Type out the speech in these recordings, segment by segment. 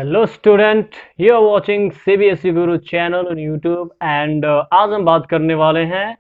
Hello student, you are watching CBSE Guru channel on YouTube and आज हम बात करने वाले हैं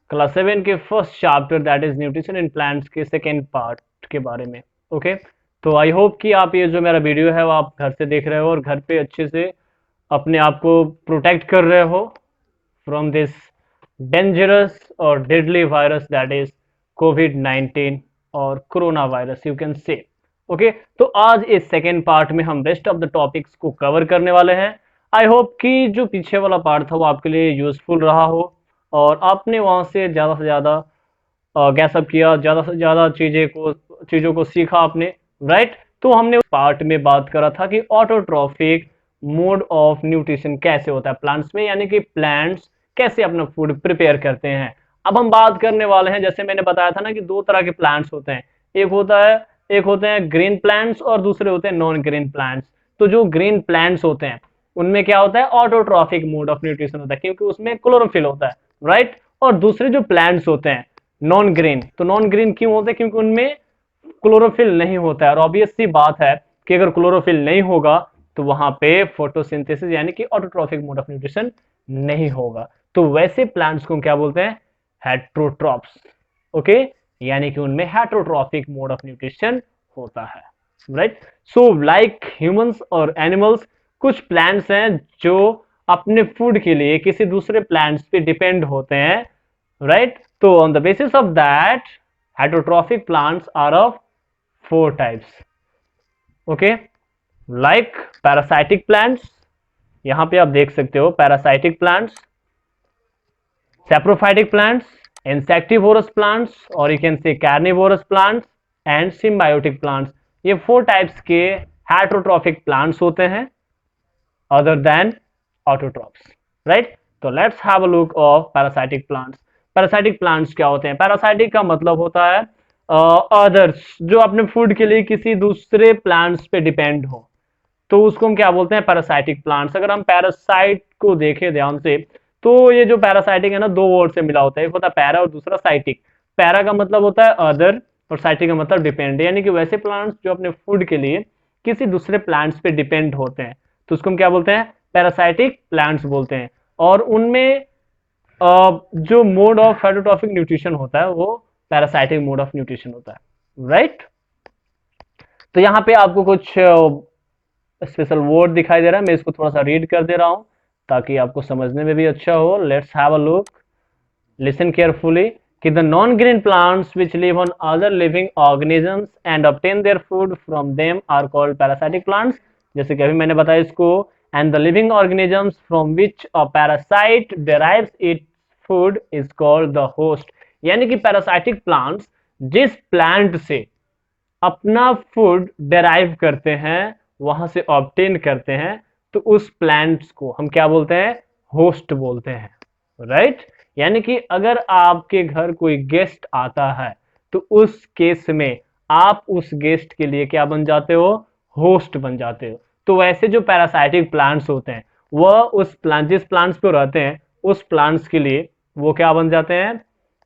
क्लास 7 के first chapter that is nutrition in plants के सेकेंड पार्ट के बारे में। ओके, तो आई होप कि आप ये जो मेरा वीडियो है वो आप घर से देख रहे हो और घर पे अच्छे से अपने आप को प्रोटेक्ट कर रहे हो फ्रॉम दिस डेंजरस और डेडली वायरस दैट इज कोविड-19 और corona virus you can say. Okay, तो आज इस सेकेंड पार्ट में हम रेस्ट ऑफ द टॉपिक्स को कवर करने वाले हैं। आई होप कि जो पीछे वाला पार्ट था वो आपके लिए यूजफुल रहा हो और आपने वहां से ज़्यादा गैसअप किया, ज़्यादा से ज़्यादा चीज़ों को सीखा आपने, राइट। तो हमने उस पार्ट में बात करा था कि ऑटोट्रॉफिक मोड ऑफ न्यूट्रिशन कैसे होता है प्लांट्स में, यानी कि प्लांट्स कैसे अपना फूड प्रिपेयर करते हैं। अब हम बात करने वाले हैं, जैसे मैंने बताया था ना कि दो तरह के प्लांट्स होते हैं, एक होते हैं ग्रीन प्लांट्स और दूसरे होते हैं नॉन ग्रीन प्लांट्स। तो जो ग्रीन प्लांट्स होते हैं उनमें क्या होता है, ऑटोट्रॉफिक मोड ऑफ न्यूट्रिशन होता है क्योंकि उसमें क्लोरोफिल होता है, राइट। और दूसरे जो प्लांट्स होते हैं नॉन ग्रीन, तो नॉन ग्रीन क्यों होते हैं, क्योंकि उनमें क्लोरोफिल नहीं होता है। और ऑब्वियस सी बात है कि अगर क्लोरोफिल नहीं होगा तो वहां पे फोटोसिंथेसिस यानी कि ऑटोट्रॉफिक मोड ऑफ न्यूट्रिशन नहीं होगा। तो वैसे प्लांट्स को क्या बोलते हैं, हेट्रोट्रॉप्स। ओके, यानी कि उनमें हेट्रोट्रॉफिक मोड ऑफ न्यूट्रिशन होता है, राइट। सो लाइक ह्यूमंस और एनिमल्स, कुछ प्लांट्स हैं जो अपने फूड के लिए किसी दूसरे प्लांट्स पे डिपेंड होते हैं, राइट। तो on the basis of that heterotrophic plants are of four types. Okay, like parasitic plants, यहां पे आप देख सकते हो parasitic plants, saprophytic plants, insectivorous plants और you can say carnivorous plants and symbiotic plants। ये फोर टाइप्स के heterotrophic plants होते हैं other than autotrophs, right। तो let's have a look of parasitic plants। Parasitic plants क्या होते हैं, parasitic का मतलब होता है अदर्स, जो अपने फूड के लिए किसी दूसरे प्लांट्स पे डिपेंड हो, तो उसको हम क्या बोलते हैं, पैरासाइटिक प्लांट्स। अगर हम पैरासाइट को देखें ध्यान से तो ये जो पैरासाइटिक है ना, दो वर्ड से मिला होता है, एक होता है पैरा और दूसरा साइटिक। पैरा का मतलब होता है अदर और साइटिक का मतलब डिपेंड, यानी कि वैसे प्लांट्स जो अपने फूड के लिए किसी दूसरे प्लांट्स पे डिपेंड होते हैं, तो उसको हम क्या बोलते हैं, पैरासाइटिक प्लांट्स बोलते हैं। और उनमें जो मोड ऑफ हेटरोट्रॉफिक न्यूट्रिशन होता है वो पैरासाइटिक मोड ऑफ न्यूट्रिशन होता है, राइट। तो यहाँ पे आपको कुछ स्पेशल वर्ड दिखाई दे रहा है, मैं इसको थोड़ा सा रीड कर दे रहा हूं ताकि आपको समझने में भी अच्छा हो। Let's have a look, listen carefully कि the non green plants which live on other living organisms and obtain their food from them are called parasitic plants. जैसे कि अभी मैंने बताया इसको, and the living organisms from which a parasite derives its food is called the host. यानी कि parasitic plants जिस plant से अपना फूड डेराइव करते हैं, वहां से ऑब्टेन करते हैं, तो उस प्लांट्स को हम क्या बोलते हैं, होस्ट बोलते हैं, राइट। यानी कि अगर आपके घर कोई गेस्ट आता है तो उस केस में आप उस गेस्ट के लिए क्या बन जाते हो, होस्ट बन जाते हो। तो वैसे जो पैरासाइटिक प्लांट्स होते हैं वह उस प्लांट जिस प्लांट्स पे रहते हैं उस प्लांट्स के लिए वो क्या बन जाते हैं,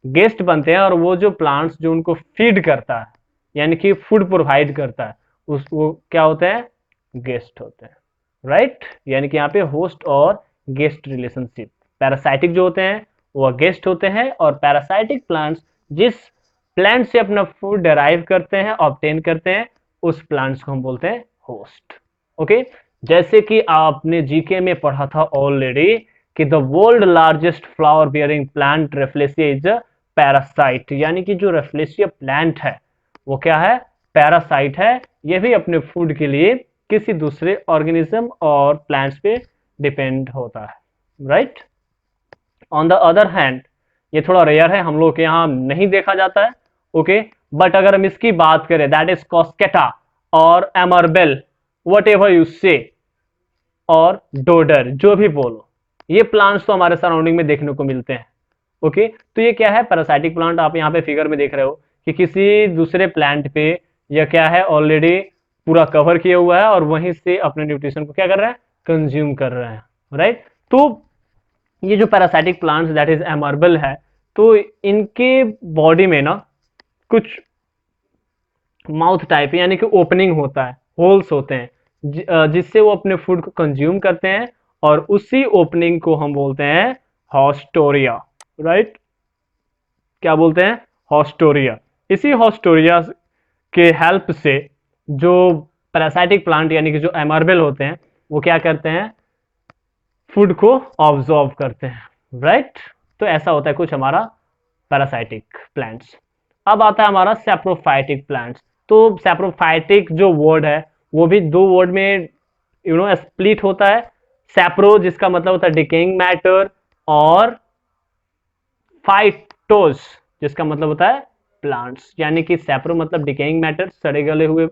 गेस्ट बनते हैं। और वो जो प्लांट्स जो उनको फीड करता है यानी कि फूड प्रोवाइड करता है उस वो क्या होते हैं, गेस्ट होते हैं, राइट। यानी कि यहाँ पे होस्ट और गेस्ट रिलेशनशिप, पैरासाइटिक जो होते हैं वो गेस्ट होते हैं और पैरासाइटिक प्लांट्स जिस प्लांट से अपना फूड डेराइव करते हैं, ऑब्टेन करते हैं, उस प्लांट्स को हम बोलते हैं होस्ट। ओके, जैसे कि आपने जीके में पढ़ा था ऑलरेडी कि the world largest flower bearing plant Rafflesia is a parasite, यानी कि जो रेफ्लेसिया प्लांट है वो क्या है, पैरासाइट है। ये भी अपने फूड के लिए किसी दूसरे ऑर्गेनिज्म और प्लांट्स पे डिपेंड होता है, right. On the other hand ये थोड़ा रेयर है, हम लोग के यहाँ नहीं देखा जाता है, ओके। बट अगर हम इसकी बात करें दैट इज कॉस्केटा और एमरबेल, वट एवर यू से, और डोडर, जो भी बोलो, ये प्लांट्स तो हमारे सराउंडिंग में देखने को मिलते हैं, ओके। तो ये क्या है, पैरासाइटिक प्लांट। आप यहाँ पे फिगर में देख रहे हो कि किसी दूसरे प्लांट पे यह क्या है, ऑलरेडी पूरा कवर किया हुआ है और वहीं से अपने न्यूट्रिशन को क्या कर रहा है, कंज्यूम कर रहे हैं, राइट। तो ये जो पैरासाइटिक प्लांट्स दैट इज एमर्बल है, तो इनके बॉडी में ना कुछ माउथ टाइप यानी कि ओपनिंग होता है, होल्स होते हैं, जिससे वो अपने फूड को कंज्यूम करते हैं, और उसी ओपनिंग को हम बोलते हैं हॉस्टोरिया, राइट। क्या बोलते हैं? हॉस्टोरिया। इसी हॉस्टोरिया के हेल्प से जो पैरासाइटिक प्लांट यानी कि जो एमर्बेल होते हैं, वो क्या करते हैं? फूड को ऑब्जॉर्व करते हैं, राइट। तो ऐसा होता है कुछ हमारा पैरासाइटिक प्लांट्स। अब आता है हमारा सैप्रोफाइटिक प्लांट्स। तो सैप्रोफाइटिक जो वर्ड है वो भी दो वर्ड में स्प्लिट होता है। सैप्रो जिसका मतलब होता है डिकेइंग मैटर, और फाइटोस जिसका मतलब होता है प्लांट्स। यानी कि सैप्रो मतलब डिकेइंग मैटर, सड़े गले हुए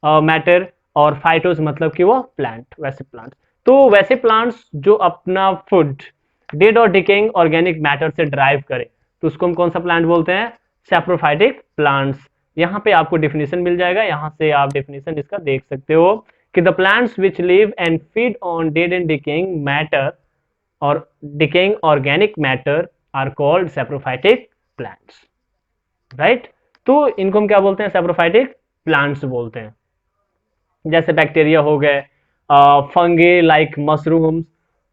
मैटर, और फाइटोस मतलब कि वो प्लांट, वैसे प्लांट्स। तो वैसे प्लांट्स जो अपना फूड डेड और डिकेइंग ऑर्गेनिक मैटर से ड्राइव करे, तो उसको हम कौन सा प्लांट बोलते हैं? Saprophytic plants. यहाँ पे आपको डेफिनेशन मिल जाएगा, यहाँ से आप डेफिनेशन इसका देख सकते हो कि the plants which live and feed on dead and decaying matter और decaying organic matter are called saprophytic plants, right. तो इनको हम क्या बोलते हैं? saprophytic plants बोलते हैं। जैसे बैक्टीरिया हो गए, fungi like mushrooms,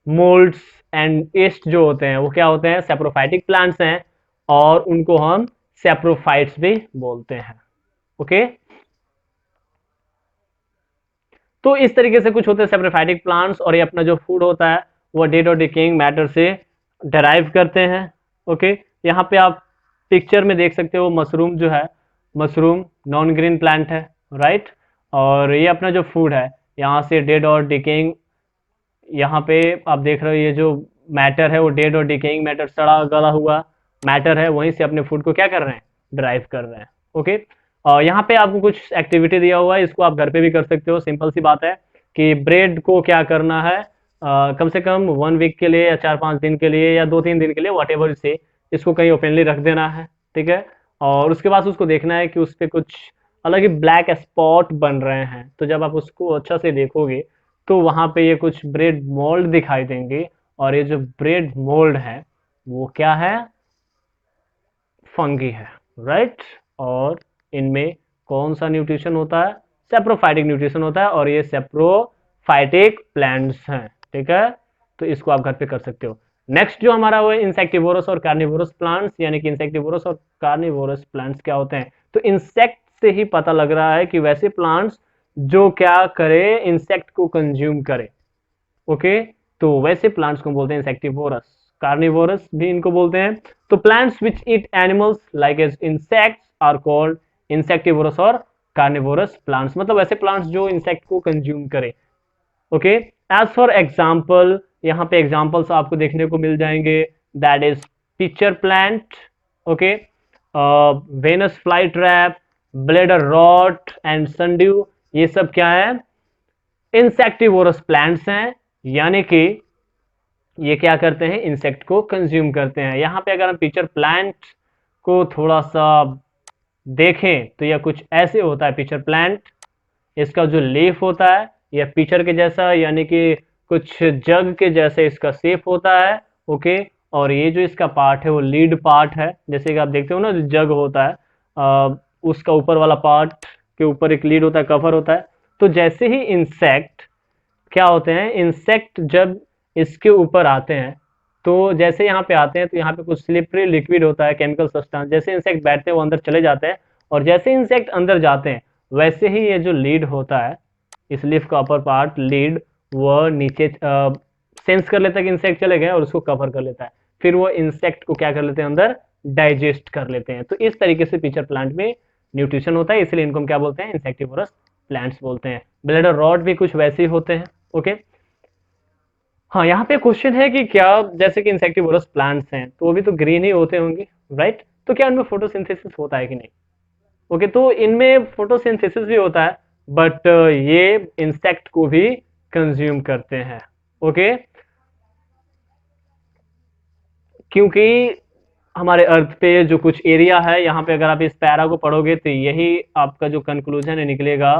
moulds and yeast जो होते हैं वो क्या होते हैं? saprophytic plants हैं, और उनको हम saprophytes भी बोलते हैं। ओके, तो इस तरीके से कुछ होते हैं saprophytic प्लांट्स, और ये अपना जो फूड होता है वो डेड और डिकेइंग मैटर से डराइव करते हैं। ओके, यहाँ पे आप पिक्चर में देख सकते हो मशरूम जो है, मशरूम नॉन ग्रीन प्लांट है, राइट। और ये अपना जो फूड है यहाँ से डेड और डिकेइंग, यहाँ पे आप देख रहे हो ये जो मैटर है वो डेड और डिकेइंग मैटर, सड़ा गला हुआ मैटर है, वहीं से अपने फूड को क्या कर रहे हैं? ड्राइव कर रहे हैं। ओके, और यहाँ पे आपको कुछ एक्टिविटी दिया हुआ है, इसको आप घर पे भी कर सकते हो। सिंपल सी बात है कि ब्रेड को क्या करना है, कम से कम 1 वीक के लिए या 4-5 दिन के लिए या 2-3 दिन के लिए, वट एवर से, इसको कहीं ओपनली रख देना है, ठीक है। और उसके बाद उसको देखना है कि उस पर कुछ अलग ही ब्लैक स्पॉट बन रहे हैं। तो जब आप उसको अच्छा से देखोगे तो वहां पे ये कुछ ब्रेड मोल्ड दिखाई देंगे, और ये जो ब्रेड मोल्ड है वो क्या है? फंगी है, राइट। और इनमें कौन सा न्यूट्रिशन होता है? सेप्रोफाइटिक न्यूट्रिशन होता है, और ये सेप्रोफाइटिक प्लांट्स हैं, ठीक है। तो इसको आप घर पे कर सकते हो। नेक्स्ट जो हमारा वो इंसेक्टिवोरस और कार्निवोरस प्लांट्स, यानी कि इंसेक्टिवोरस और कार्निवोरस प्लांट्स क्या होते हैं? तो इंसेक्ट से ही पता लग रहा है कि वैसे प्लांट्स जो क्या करे? इंसेक्ट को कंज्यूम करे। ओके, तो वैसे प्लांट्स को बोलते हैं इंसेक्टिवोरस। कार्निवोरस भी इनको बोलते हैं। तो plants which eat animals like as insects are called insectivorous और कार्निवोरस प्लांट्स, मतलब ऐसे प्लांट्स जो इंसेक्ट को कंज्यूम करे। ओके, एज फॉर एग्जाम्पल, यहाँ पे एग्जाम्पल्स आपको देखने को मिल जाएंगे, that is pitcher plant, okay, Venus fly trap, bladderwort and sundew, ये सब क्या है? इंसेक्टिवोरस प्लांट्स हैं, यानी कि ये क्या करते हैं? इंसेक्ट को कंज्यूम करते हैं। यहाँ पे अगर हम पिक्चर प्लांट को थोड़ा सा देखें तो यह कुछ ऐसे होता है। पिक्चर प्लांट, इसका जो लीफ होता है यह पिक्चर के जैसा, यानी कि कुछ जग के जैसे इसका शेप होता है। ओके, और ये जो इसका पार्ट है वो लीड पार्ट है, जैसे कि आप देखते हो ना जग होता है, उसका ऊपर वाला पार्ट के ऊपर एक लीड होता है, कवर होता है। तो जैसे ही इंसेक्ट क्या होते हैं, इंसेक्ट जब इसके ऊपर आते हैं, तो जैसे यहाँ पे आते हैं तो यहाँ पे कुछ स्लिपरी लिक्विड होता है, केमिकल सब्सटेंस, जैसे इंसेक्ट बैठते हैं वो अंदर चले जाते हैं, और जैसे इंसेक्ट अंदर जाते हैं वैसे ही ये जो लीड होता है, इस लीफ का अपर पार्ट लीड, वो नीचे सेंस कर लेता है कि इंसेक्ट चले गए, और उसको कवर कर लेता है। फिर वो इंसेक्ट को क्या कर लेते हैं? अंदर डाइजेस्ट कर लेते हैं। तो इस तरीके से पिक्चर प्लांट में न्यूट्रिशन होता है, इसलिए इनको हम क्या बोलते हैं? इंसेक्टिवोरस प्लांट्स बोलते हैं। ब्लेडर रॉड भी कुछ वैसे ही होते हैं। ओके, हाँ, यहाँ पे क्वेश्चन है कि क्या जैसे कि इंसेक्टिवोरस प्लांट्स हैं तो वो भी तो ग्रीन ही होते होंगे, राइट। तो क्या उनमें फोटोसिंथेसिस होता है कि नहीं? ओके, तो इनमें फोटोसिंथेसिस भी होता है, बट ये इंसेक्ट को भी कंज्यूम करते हैं। ओके, क्योंकि हमारे अर्थ पे जो कुछ एरिया है, यहाँ पे अगर आप इस पैरा को पढ़ोगे तो यही आपका जो कंक्लूजन है निकलेगा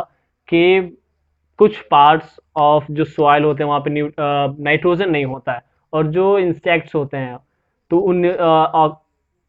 कि कुछ पार्ट्स ऑफ जो सॉइल होते हैं वहाँ पे नाइट्रोजन नहीं होता है, और जो इंसेक्ट्स होते हैं तो उन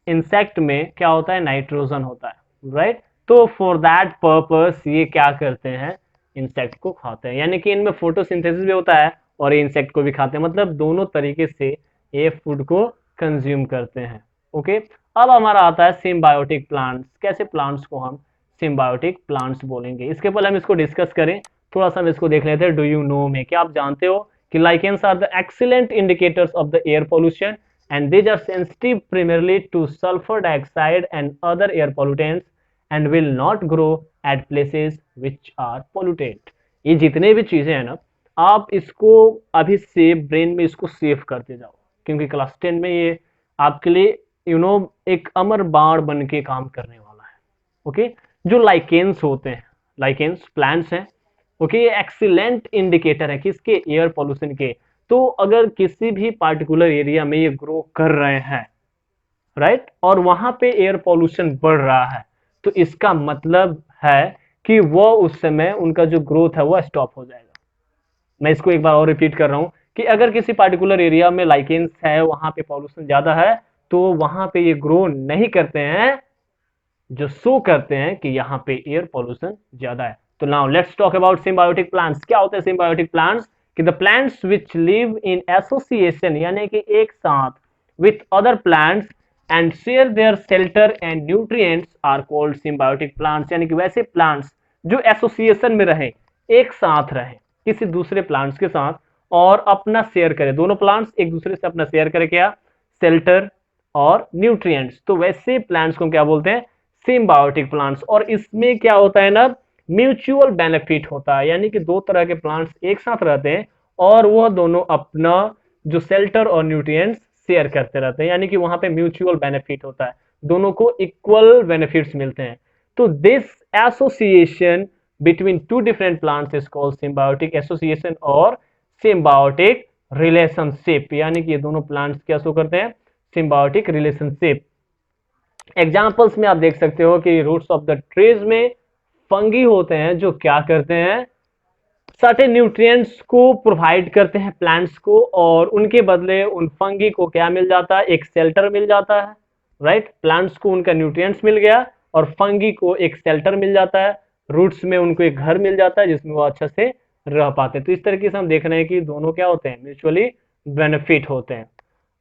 इंसेक्ट में क्या होता है? नाइट्रोजन होता है, राइट। तो फॉर दैट पर्पस ये क्या करते हैं? इंसेक्ट को खाते हैं, यानी कि इनमें फोटोसिंथेसिस भी होता है और ये इंसेक्ट को भी खाते हैं, मतलब दोनों तरीके से ये फूड को कंज्यूम करते हैं। ओके, अब हमारा आता है सिम्बायोटिक प्लांट्स। कैसे प्लांट्स को हम सिम्बायोटिक प्लांट्स बोलेंगे, इसके पहले हम इसको डिस्कस करें, थोड़ा सा हम इसको देख लेते हैं। डू यू नो में, क्या आप जानते हो कि lichens are the excellent indicators of the air pollution and these are sensitive primarily to sulfur dioxide and other air pollutants and will not grow at places which are polluted। ये जितने भी चीजें हैं ना, आप इसको अभी से ब्रेन में इसको सेव करते जाओ, क्योंकि क्लास 10 में ये आपके लिए एक अमर बाण बन के काम करने वाला है। ओके, जो लाइकेंस होते हैं, लाइकेंस प्लांट्स हैं, ओके, ये एक्सीलेंट इंडिकेटर है किसके, एयर पोल्यूशन के। तो अगर किसी भी पार्टिकुलर एरिया में ये ग्रो कर रहे हैं, राइट, और वहां पे एयर पोल्यूशन बढ़ रहा है, तो इसका मतलब है कि वो उस समय उनका जो ग्रोथ है वो स्टॉप हो जाएगा। मैं इसको एक बार और रिपीट कर रहा हूं कि अगर किसी पार्टिकुलर एरिया में लाइकेंस है, वहां पे पॉल्यूशन ज्यादा है, तो वहां पे ये ग्रो नहीं करते हैं, जो शो करते हैं कि यहाँ पे एयर पॉल्यूशन ज्यादा है। तो now let's talk about symbiotic plants. क्या होते हैं सिम्बायोटिक प्लांट्स? कि the plants which live in association, यानी कि एक साथ, with other plants and share their shelter and nutrients are called symbiotic plants. यानी कि वैसे प्लांट्स जो एसोसिएशन में रहे, एक साथ रहे किसी दूसरे प्लांट्स के साथ और अपना शेयर करे, दोनों प्लांट्स एक दूसरे से अपना शेयर करे, क्या, शेल्टर और न्यूट्रिएंट्स, तो वैसे प्लांट्स को क्या बोलते हैं, सिम्बायोटिक प्लांट्स। और इसमें क्या होता है ना, म्यूचुअल बेनिफिट होता है, यानी कि दो तरह के प्लांट्स एक साथ रहते हैं और वह दोनों अपना जो शेल्टर और न्यूट्रिएंट्स शेयर करते रहते हैं, यानी कि वहां पे म्यूचुअल बेनिफिट होता है, दोनों को इक्वल बेनिफिट्स मिलते हैं। तो this association between two different plants is called symbiotic association और सिम्बायोटिक रिलेशनशिप, यानी कि ये दोनों प्लांट्स क्या शो करते हैं, सिम्बायोटिक रिलेशनशिप। एग्जाम्पल्स में आप देख सकते हो कि रूट्स ऑफ द ट्रीज में फंगी होते हैं जो क्या करते हैं, सर्टेन न्यूट्रिएंट्स को प्रोवाइड करते हैं प्लांट्स को, और उनके बदले उन फंगी को क्या मिल जाता है, एक शेल्टर मिल जाता है, राइट। प्लांट्स को उनका न्यूट्रिएंट्स मिल गया और फंगी को एक शेल्टर मिल जाता है, रूट्स में उनको एक घर मिल जाता है जिसमें वो अच्छे से रह पाते हैं। तो इस तरीके से हम देख रहे हैं कि दोनों क्या होते हैं, म्यूचुअली बेनिफिट होते हैं।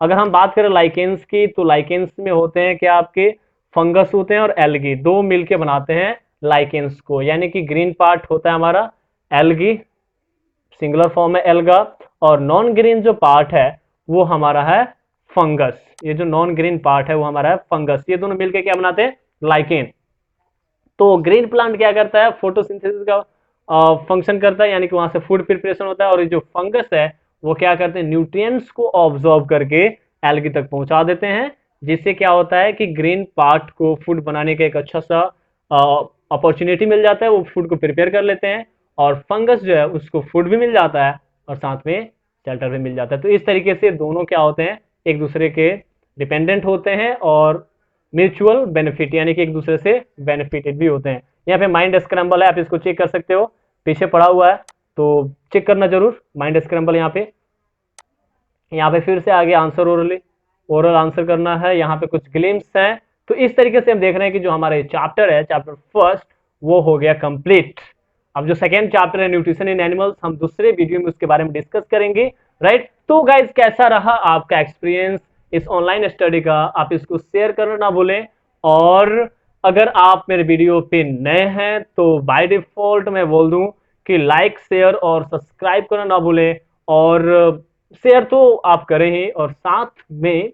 अगर हम बात करें लाइकेंस की, तो लाइकेंस में होते हैं क्या, आपके फंगस होते हैं और एल्गी, दो मिलके बनाते हैं लाइकेंस को, यानी कि ग्रीन पार्ट होता है हमारा एल्गी, सिंगुलर फॉर्म है एल्गा, और नॉन ग्रीन जो पार्ट है वो हमारा है फंगस। ये जो नॉन ग्रीन पार्ट है वो हमारा है फंगस। ये दोनों मिलके क्या बनाते हैं, लाइकेन। तो ग्रीन प्लांट क्या करता है, फोटोसिंथेसिस का फंक्शन करता है, यानी कि वहां से फूड प्रिपरेशन होता है, और ये जो फंगस है वो क्या करते हैं, न्यूट्रिएंट्स को ऑब्जॉर्ब करके एल्गी तक पहुंचा देते हैं, जिससे क्या होता है कि ग्रीन पार्ट को फूड बनाने का एक अच्छा सा अपॉर्चुनिटी मिल जाता है, वो फूड को प्रिपेयर कर लेते हैं, और फंगस जो है उसको फूड भी मिल जाता है और साथ में शेल्टर भी मिल जाता है। तो इस तरीके से दोनों क्या होते हैं, एक दूसरे के डिपेंडेंट होते हैं और म्यूचुअल बेनिफिट, यानी कि एक दूसरे से बेनिफिटेड भी होते हैं। यहाँ पे माइंड स्क्रैम्बल है, आप इसको चेक कर सकते हो, पीछे पड़ा हुआ है तो चेक करना जरूर, माइंड स्क्रैम्बल। यहाँ पे फिर से आगे आंसर ओरल आंसर करना है, यहाँ पे कुछ ग्लिम्स हैं। तो इस तरीके से हम देख रहे हैं कि जो हमारा चैप्टर है, चैप्टर फर्स्ट, वो हो गया कंप्लीट। अब जो सेकेंड चैप्टर है न्यूट्रिशन इन एनिमल्स, हम दूसरे वीडियो में उसके बारे में डिस्कस करेंगे, राइट। तो गाइज कैसा रहा आपका एक्सपीरियंस इस ऑनलाइन स्टडी का, आप इसको शेयर करना ना भूलें, और अगर आप मेरे वीडियो पे नए हैं तो बाय डिफॉल्ट मैं बोल दूं कि लाइक, शेयर और सब्सक्राइब करना ना भूलें, और शेयर तो आप करें ही, और साथ में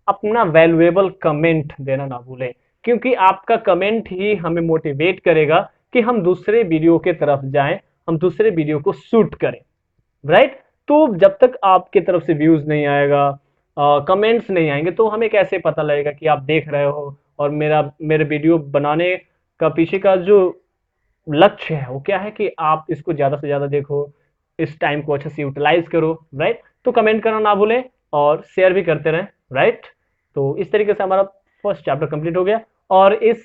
अपना वैल्यूएबल कमेंट देना ना भूलें, क्योंकि आपका कमेंट ही हमें मोटिवेट करेगा कि हम दूसरे वीडियो के तरफ जाएं, हम दूसरे वीडियो को शूट करें, राइट। तो जब तक आपके तरफ से व्यूज नहीं आएगा, कमेंट्स नहीं आएंगे, तो हमें कैसे पता लगेगा कि आप देख रहे हो, और मेरे वीडियो बनाने का पीछे का जो लक्ष्य है वो क्या है कि आप इसको ज्यादा से ज्यादा देखो, इस टाइम को अच्छे से यूटिलाइज करो, राइट। तो कमेंट करना ना भूलें और शेयर भी करते रहें, राइट। तो इस तरीके से हमारा फर्स्ट चैप्टर कंप्लीट हो गया, और इस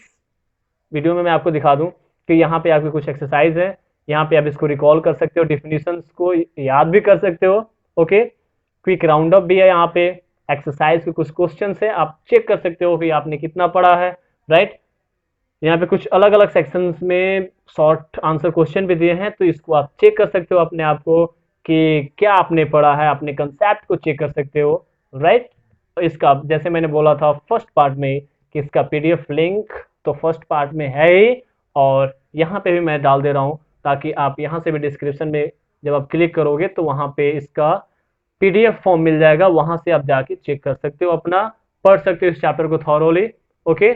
वीडियो में मैं आपको दिखा दूं कि यहाँ पे आपकी कुछ एक्सरसाइज है, यहाँ पे आप इसको रिकॉल कर सकते हो, डिफिनीशंस को याद भी कर सकते हो, ओके। क्विक राउंड अप भी है, यहाँ पे एक्सरसाइज के कुछ क्वेश्चन है, आप चेक कर सकते हो कि आपने कितना पढ़ा है, राइट। यहाँ पे कुछ अलग अलग सेक्शंस में शॉर्ट आंसर क्वेश्चन भी दिए हैं, तो इसको आप चेक कर सकते हो अपने आप को कि क्या आपने पढ़ा है, अपने कंसेप्ट को चेक कर सकते हो, राइट। इसका जैसे मैंने बोला था फर्स्ट पार्ट में कि इसका पीडीएफ लिंक तो फर्स्ट पार्ट में है ही, और यहाँ पे भी मैं डाल दे रहा हूँ ताकि आप यहाँ से भी डिस्क्रिप्शन में जब आप क्लिक करोगे तो वहाँ पे इसका पीडीएफ फॉर्म मिल जाएगा, वहां से आप जाके चेक कर सकते हो, अपना पढ़ सकते हो इस चैप्टर को थॉरोली। ओके।